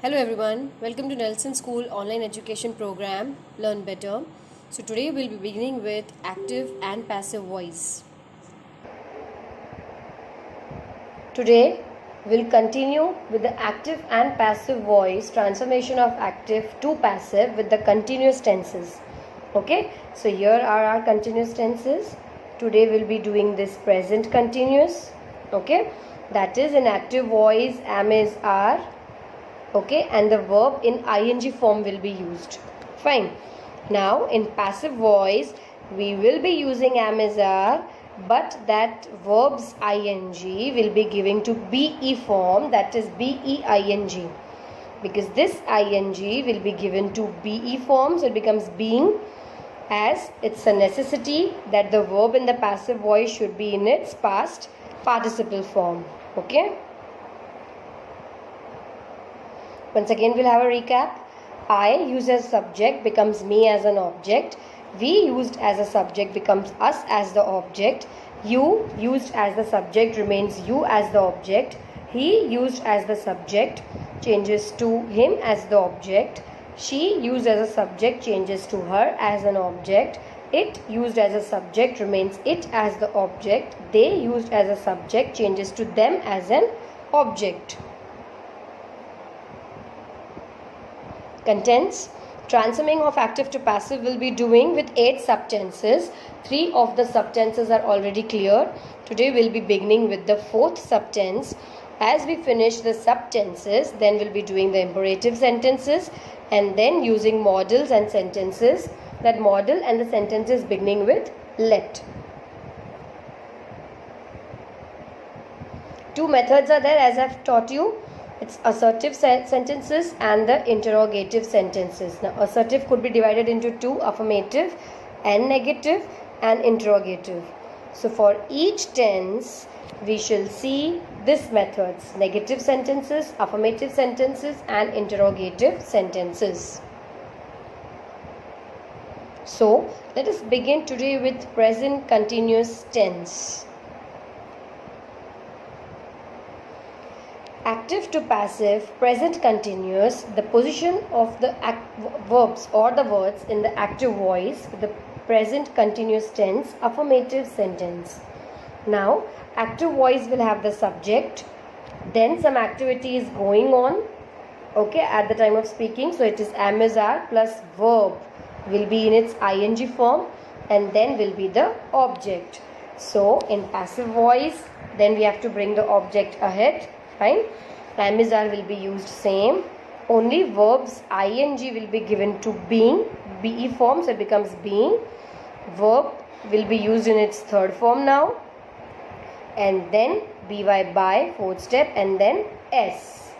Hello everyone, welcome to Nelson School online education program Learn Better. So today we'll be beginning with active and passive voice. Today we'll continue with the active and passive voice transformation of active to passive with the continuous tenses. Okay, so here are our continuous tenses. Today we'll be doing this present continuous. Okay, that is in active voice am is are. Okay, and the verb in ing form will be used. Fine. Now in passive voice we will be using am is are, but that verb's ing will be giving to be form, that is being, because this ing will be given to be form, so it becomes being, as it's a necessity that the verb in the passive voice should be in its past participle form. Okay. Once again we'll have a recap. I used as subject becomes me as an object. We used as a subject becomes us as the object. You used as the subject remains you as the object. He used as the subject changes to him as the object. She used as a subject changes to her as an object. It used as a subject remains it as the object. They used as a subject changes to them as an object. Contents. Transforming of active to passive will be doing with 8 subtenses. 3 of the subtenses are already clear. Today we'll be beginning with the 4th subtense. As we finish the subtenses, then we'll be doing the imperative sentences and then using modals and sentences. That modal and the sentences beginning with let. 2 methods are there as I've taught you. It's assertive sentences and the interrogative sentences. Now assertive could be divided into 2, affirmative and negative and interrogative. So for each tense we shall see these methods: negative sentences, affirmative sentences and interrogative sentences. So let us begin today with present continuous tense. Active to passive, present continuous, the position of the verbs or the words in the active voice, the present continuous tense, affirmative sentence. Now, active voice will have the subject, then some activity is going on, okay, at the time of speaking. So it is am is are plus verb will be in its ing form and then will be the object. So in passive voice, then we have to bring the object ahead. Fine. Am is are will be used same. Only verbs ing will be given to being, be form, so it becomes being. Verb will be used in its third form now. And then by, fourth step, and then s.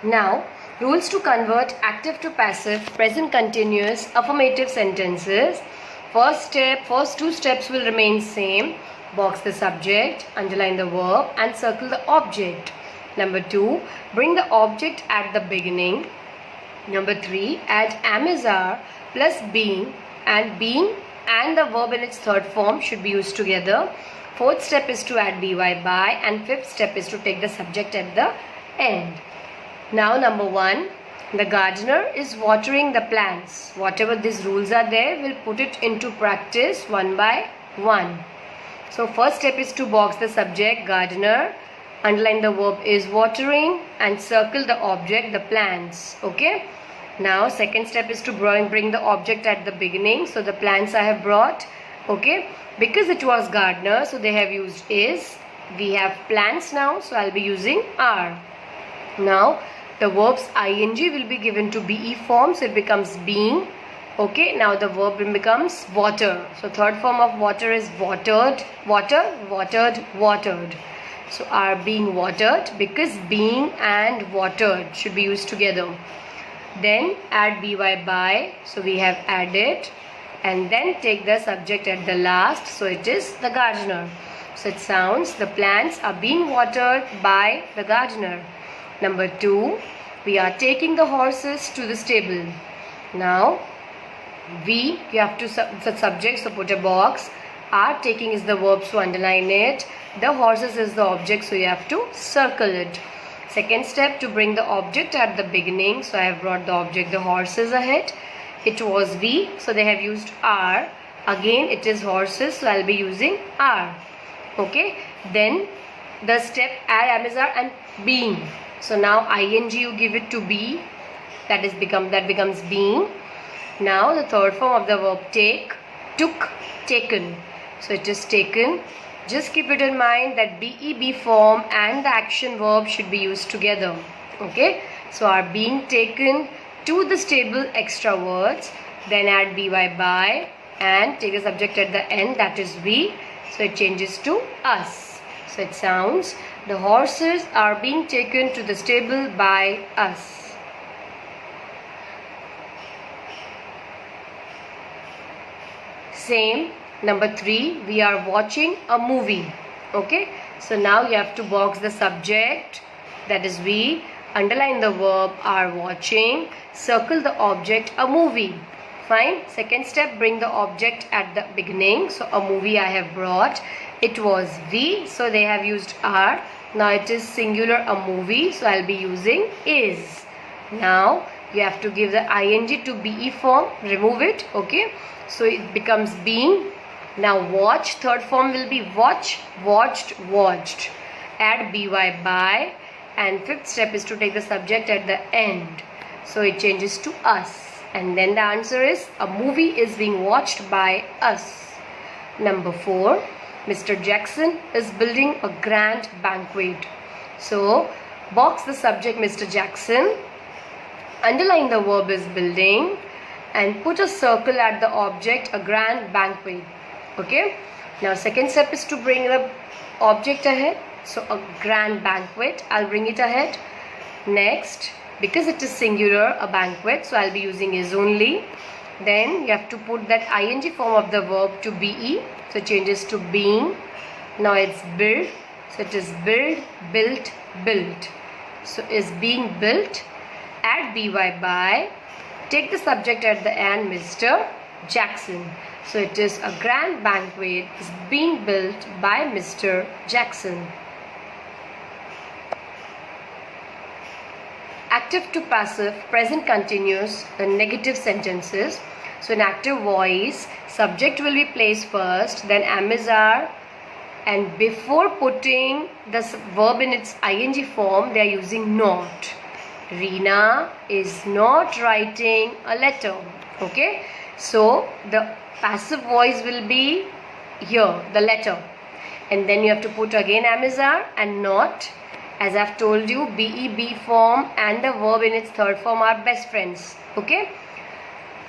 Now, rules to convert active to passive, present continuous, affirmative sentences. First 2 steps will remain same. Box the subject, underline the verb and circle the object. Number 2, bring the object at the beginning. Number 3, add am is are plus being and the verb in its third form should be used together. Fourth step is to add by and fifth step is to take the subject at the end. Now number 1, the gardener is watering the plants. Whatever these rules are there, we'll put it into practice one by one. So first step is to box the subject, gardener, underline the verb is watering and circle the object, the plants. Okay. Now second step is to bring the object at the beginning. So the plants I have brought. Okay. Because it was gardener, so they have used is. We have plants now, so I'll be using are. Now the verb's ing will be given to be form, so it becomes being. Okay, now the verb becomes water. So third form of water is watered, watered. So are being watered, because being and watered should be used together. Then add by, so we have added, and then take the subject at the last, so it is the gardener. So it sounds the plants are being watered by the gardener. Number 2, we are taking the horses to the stable. Now you have to the subject, so put a box. Are taking is the verb, so underline it. The horses is the object, so you have to circle it. Second step, to bring the object at the beginning. So I have brought the object, the horses, ahead. It was we, so they have used are. Again it is horses, so I'll be using are. Okay, then the step add am and being. So now ing you give it to be, that becomes being. Now the third form of the verb take, took, taken. So it is taken. Just keep it in mind that be form and the action verb should be used together. Okay, so are being taken to the stable, extra words, then add by and take the subject at the end, that is we, so it changes to us. So it sounds, the horses are being taken to the stable by us. Same, number 3, we are watching a movie. Okay, so now you have to box the subject, that is we, underline the verb are watching, circle the object a movie. Fine. Second step, bring the object at the beginning. So a movie I have brought, it was we, so they have used are. Now it is singular a movie, so I'll be using is. Now you have to give the ing to be form, remove it. Okay, so it becomes being. Now watch, third form will be watch, watched, watched. Add by, and fifth step is to take the subject at the end, so it changes to us. And then the answer is, a movie is being watched by us. Number 4, Mr. Jackson is building a grand banquet. So box the subject Mr. Jackson, underline the verb is building, and put a circle at the object a grand banquet. Okay, now second step is to bring the object ahead. So a grand banquet, I'll bring it ahead. Next, because it is singular, a banquet, so I'll be using is only. Then you have to put that ing form of the verb to be, so it changes to being. Now it's build, so it is build, built, built. So is being built. Add by, take the subject at the end, Mr. Jackson. So it is a grand banquet is being built by Mr. Jackson. Active to passive, present continuous, the negative sentences. So in active voice, subject will be placed first, then am is are, and before putting the verb in its ing form, they are using not. Reena is not writing a letter. Okay, so the passive voice will be here, the letter, and then you have to put again am is are and not. As I've told you, be form and the verb in its third form are best friends. Okay,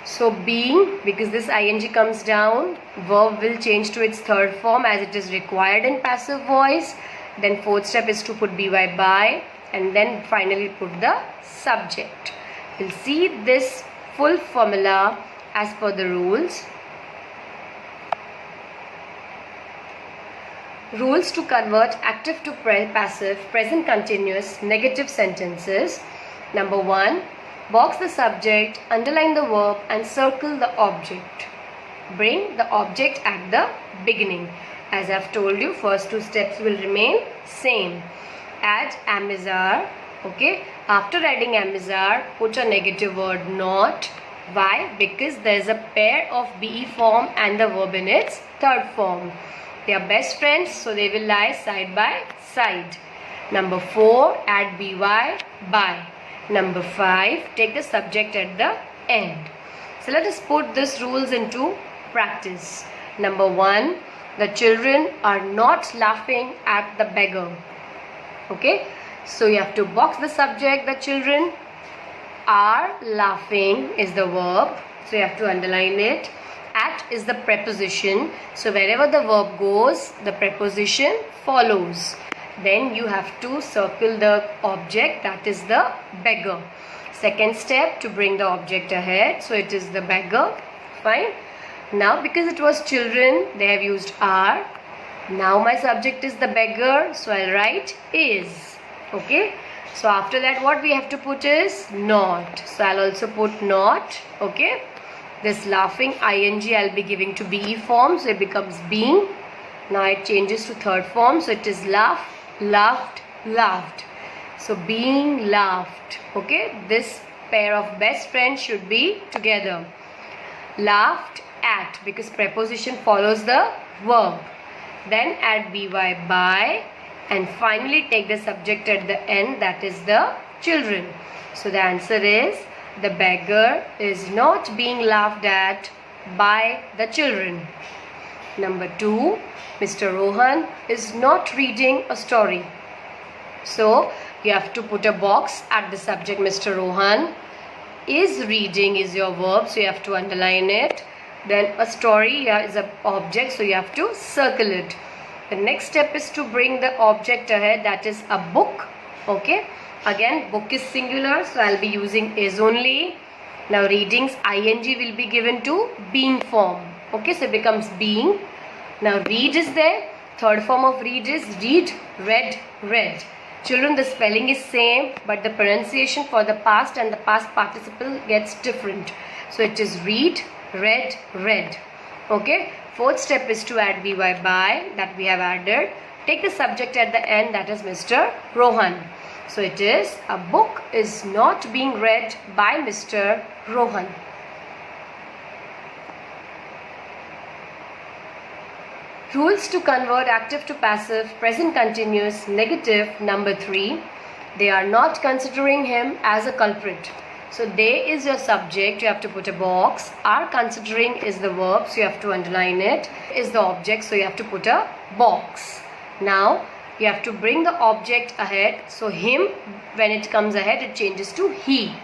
so being, because this ing comes down, verb will change to its third form as it is required in passive voice. Then fourth step is to put by, and then finally put the subject. We'll see this full formula as per the rules. Rules to convert active to passive, present continuous, negative sentences. Number 1, box the subject, underline the verb and circle the object. Bring the object at the beginning. As I've told you, first 2 steps will remain same. Add am is are. Okay, after adding am is are, put a negative word not. Why? Because there is a pair of be form and the verb in its third form. They are best friends, so they will lie side by side. Number 4, add by. Number 5, take the subject at the end. So let us put these rules into practice. Number 1, the children are not laughing at the beggar. Okay, so you have to box the subject, the children are laughing is the verb, so you have to underline it. At is the preposition, so wherever the verb goes, the preposition follows. Then you have to circle the object, that is the beggar. Second step, to bring the object ahead, so it is the beggar. Fine. Now because it was children, they have used are. Now my subject is the beggar, so I'll write is. Okay, so after that what we have to put is not, so I'll also put not. Okay, This laughing ing I'll be giving to be form, so it becomes being. Now it changes to third form, so it is laugh, laughed, laughed. So being, laughed. Okay, this pair of best friends should be together. Laughed at, because preposition follows the verb. Then add by, and finally take the subject at the end, that is the children. So the answer is, the beggar is not being laughed at by the children. Number 2, Mr. Rohan is not reading a story. So you have to put a box at the subject Mr. Rohan. Is reading is your verb, so you have to underline it. Then a story is an object, so you have to circle it. The next step is to bring the object ahead, that is a book. Okay, again book is singular, so I'll be using is only. Now readings ing will be given to being form. Okay, so it becomes being. Now read is there. Third form of read is read, read, read. Children, the spelling is same, but the pronunciation for the past and the past participle gets different. So it is read, read, read. Okay, fourth step is to add by, that we have added. Take the subject at the end, that is Mr. Rohan. So it is, a book is not being read by Mr. Rohan. Rules to convert active to passive, present continuous, negative. Number 3, they are not considering him as a culprit. So they is your subject, you have to put a box. Are considering is the verb, so you have to underline it. Is the object, so you have to put a box. Now you have to bring the object ahead. So him, when it comes ahead, it changes to he.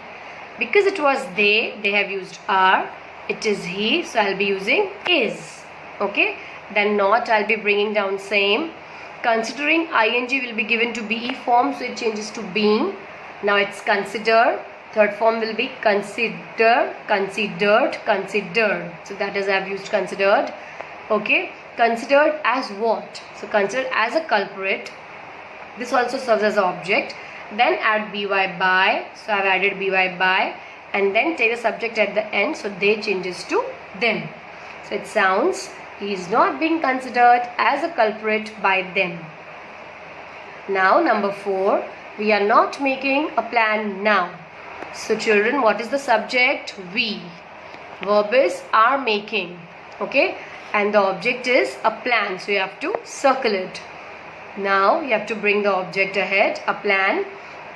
Because it was they have used are. It is he, so I'll be using is. Okay. Then not, I'll be bringing down same. Considering ing will be given to be form, so it changes to being. Now it's consider. Third form will be consider, considered, considered. So that is, I've used considered. Okay, considered as what? So considered as a culprit. This also serves as an object. Then add by. So I've added by, and then take the subject at the end. So they changes to them. So it sounds, he is not being considered as a culprit by them. Now number 4, we are not making a plan now. So children, what is the subject? We. Verb is are making. Okay, and the object is a plan, so you have to circle it. Now you have to bring the object ahead. A plan,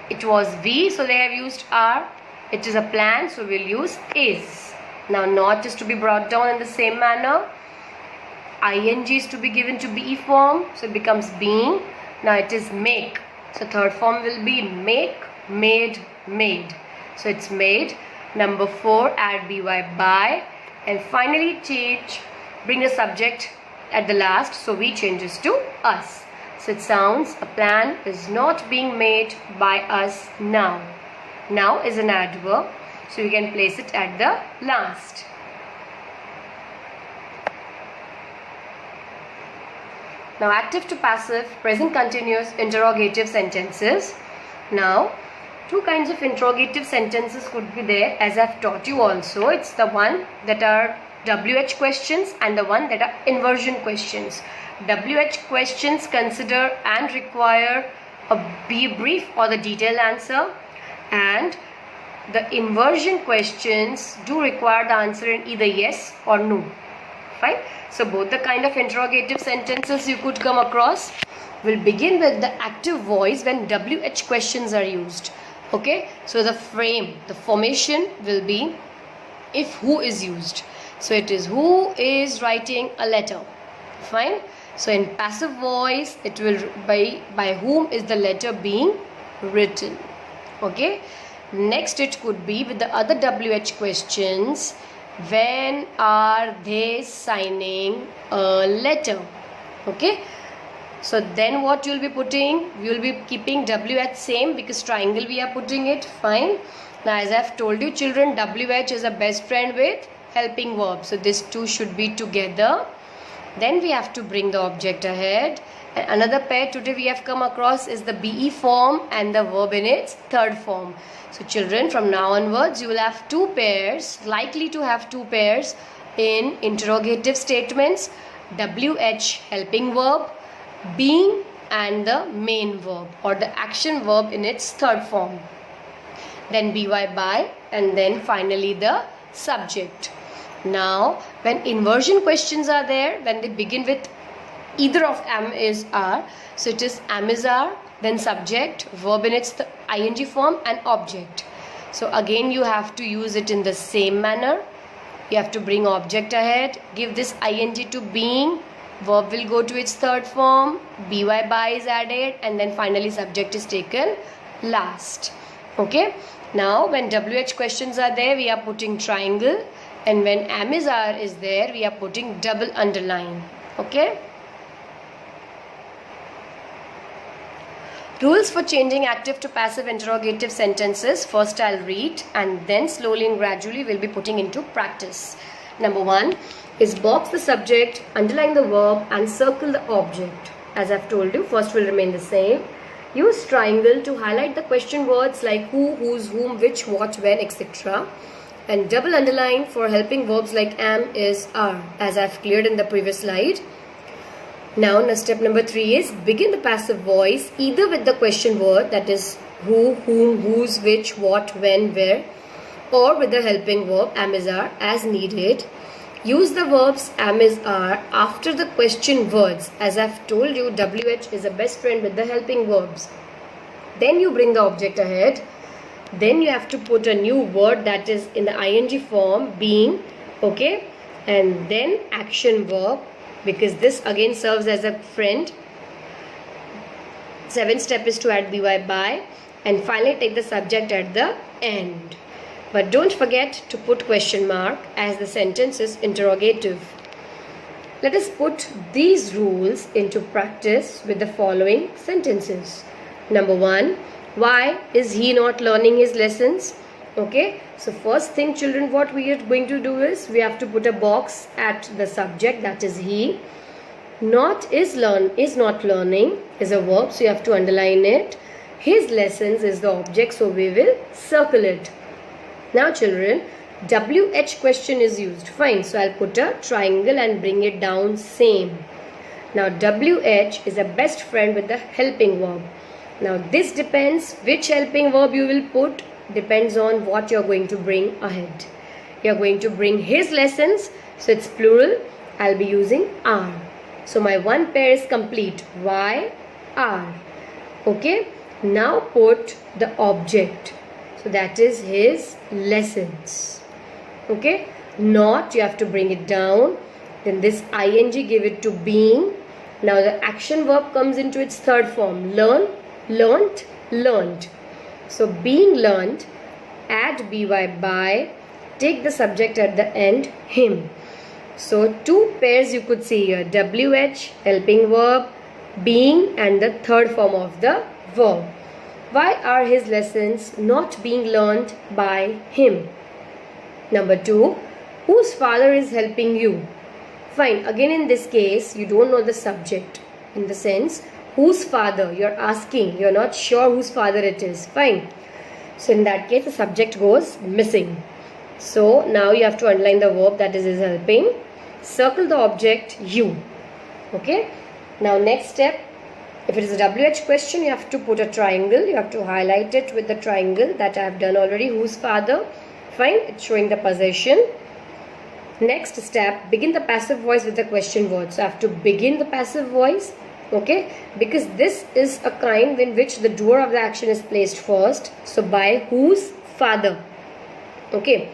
it was we, so they have used are. It is a plan, so we'll use is. Now not is to be brought down in the same manner. Ing is to be given to be form, so it becomes being. Now it is make, so third form will be make, made, made. So it's made. Number 4, add by, and finally bring the subject at the last, so we changes to us. So it sounds, a plan is not being made by us now. Now is an adverb, so you can place it at the last. Now active to passive, present continuous, interrogative sentences. Now 2 kinds of interrogative sentences could be there, as I've taught you also. It's the one that are WH questions and the one that are inversion questions. WH questions consider and require a brief or the detailed answer, and the inversion questions do require the answer in either yes or no. Fine. So both the kind of interrogative sentences you could come across will begin with the active voice when WH questions are used. Okay, so the formation will be if who is used. So it is who is writing a letter. Fine. So in passive voice, it will by whom is the letter being written. Okay. Next, it could be with the other WH questions. When are they signing a letter? Okay. So then what you will be putting? We will be keeping WH same because triangle we are putting it. Fine. Now as I have told you children, WH is a best friend with helping verb. So these two should be together. Then we have to bring the object ahead. And another pair today we have come across is the be form and the verb in its third form. So children, from now onwards you will have two pairs, likely to have two pairs in interrogative statements. WH helping verb, being, and the main verb or the action verb in its third form. Then by, and then finally the subject. Now when inversion questions are there, when they begin with either of am, is, are, so it is am, is, are, then subject, verb in its ing form, and object. So again you have to use it in the same manner. You have to bring object ahead, give this ing to being, verb will go to its third form, by is added, and then finally subject is taken last. Okay, now when WH questions are there, we are putting triangle, and when am, is, are is there, we are putting double underline. Okay. Rules for changing active to passive interrogative sentences. First I'll read and then slowly and gradually we'll be putting into practice. Number 1 is box the subject, underline the verb and circle the object. As I've told you, first will remain the same. Use triangle to highlight the question words like who, whose, whom, which, what, when, etc. And double underline for helping verbs like am, is, are, as I've cleared in the previous slide. Now step number 3 is begin the passive voice either with the question word, that is who, whom, whose, which, what, when, where, or with the helping verb am, is, are as needed. Use the verbs am, is, are after the question words. As I've told you, WH is a best friend with the helping verbs. Then you bring the object ahead. Then you have to put a new word that is in the ing form, being, okay, and then action verb, because this again serves as a friend. 7th step is to add by, and finally take the subject at the end. But don't forget to put question mark as the sentence is interrogative. Let us put these rules into practice with the following sentences. Number 1, why is he not learning his lessons? Okay, so first thing children, what we are going to do is we have to put a box at the subject, that is he. Not is not learning is a verb, so you have to underline it. His lessons is the object, so we will circle it. Now children, WH question is used. Fine, so I'll put a triangle and bring it down same. Now WH is a best friend with the helping verb. Now this depends which helping verb you will put, depends on what you're going to bring ahead. You're going to bring his lessons, so it's plural. I'll be using are. So my one pair is complete. Y, are. Okay. Now put the object. So that is his lessons. Okay. Not, you have to bring it down. Then this ing, give it to being. Now the action verb comes into its third form. Learn, learnt, learned. So being learned, add by, take the subject at the end, him. So two pairs you could see here, WH, helping verb, being, and the third form of the verb. Why are his lessons not being learned by him? Number 2, whose father is helping you? Fine, again in this case, you don't know the subject. In the sense, whose father? You're asking, you're not sure whose father it is. Fine. So in that case, the subject goes missing. So now you have to underline the verb, that is helping. Circle the object you. Okay. Now next step, if it is a WH question, you have to put a triangle. You have to highlight it with the triangle that I have done already. Whose father? Fine. It's showing the possession. Next step, begin the passive voice with the question word. So I have to begin the passive voice. Okay, because this is a kind in which the doer of the action is placed first. So by whose father. Okay,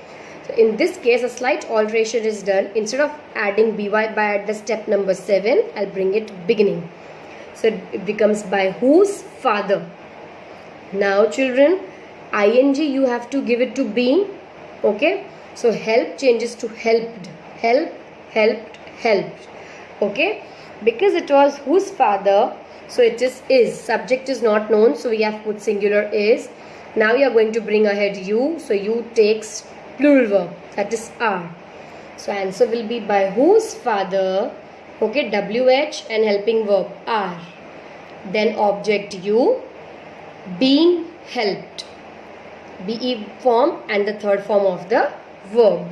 so in this case a slight alteration is done. Instead of adding by at the step number 7, I'll bring it beginning. So it becomes by whose father. Now children, ing you have to give it to being. Okay, so help changes to helped. Help, helped, helped. Okay. Because it was whose father, so it is. Subject is not known, so we have put singular is. Now we are going to bring ahead you, so you takes plural verb, that is are. So answer will be by whose father Okay, WH and helping verb are. Then object you, being helped, BE form and the third form of the verb.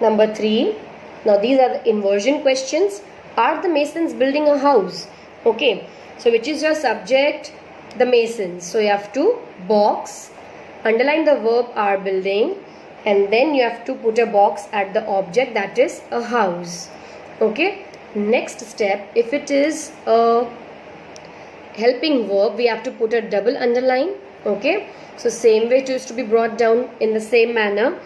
Number 3. Now these are the inversion questions. Are the masons building a house? Okay, so which is your subject? The masons. So you have to box, underline the verb are building, and then you have to put a box at the object, that is a house. Okay, next step, if it is a helping verb, we have to put a double underline. Okay, so same way it used to be brought down in the same manner.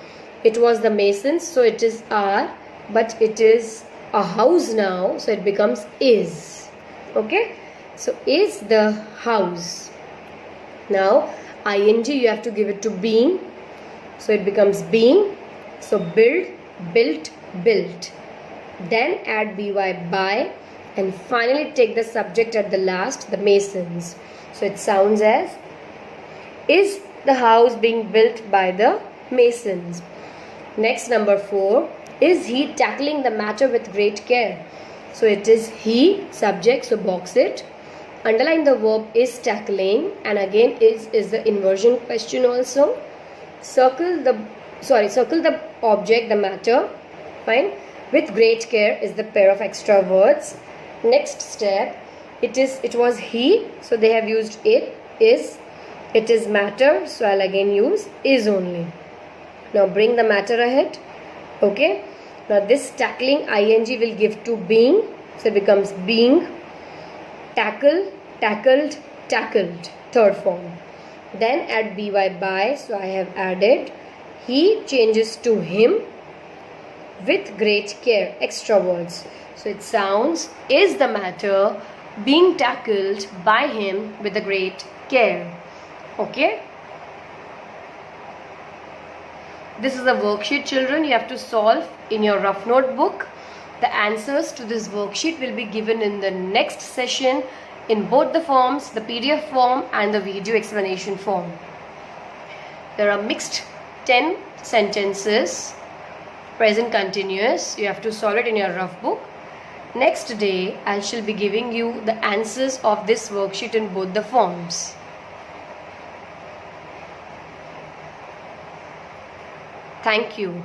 It was the masons, so it is are, but it is a house now, so it becomes is. Okay, so is the house. Now ing you have to give it to being, so it becomes being. So build, built, built. Then add by, by, and finally take the subject at the last, the masons. So it sounds as, is the house being built by the masons? Next, number 4, is he tackling the matter with great care? So it is he, subject, so box it. Underline the verb is tackling, and again is the inversion question also. Circle the object, the matter, fine. With great care is the pair of extra words. Next step, it was he, so they have used it, is. It is matter, so I'll again use is only. Now bring the matter ahead. Okay, now this tackling ing will give to being, so it becomes being. Tackle, tackled, tackled, third form. Then add by, so I have added. He changes to him. With great care, extra words. So it sounds, is the matter being tackled by him with a great care? Okay, this is a worksheet, children. You have to solve in your rough notebook. The answers to this worksheet will be given in the next session in both the forms, the PDF form and the video explanation form. There are mixed 10 sentences, present continuous. You have to solve it in your rough book. Next day I shall be giving you the answers of this worksheet in both the forms. Thank you.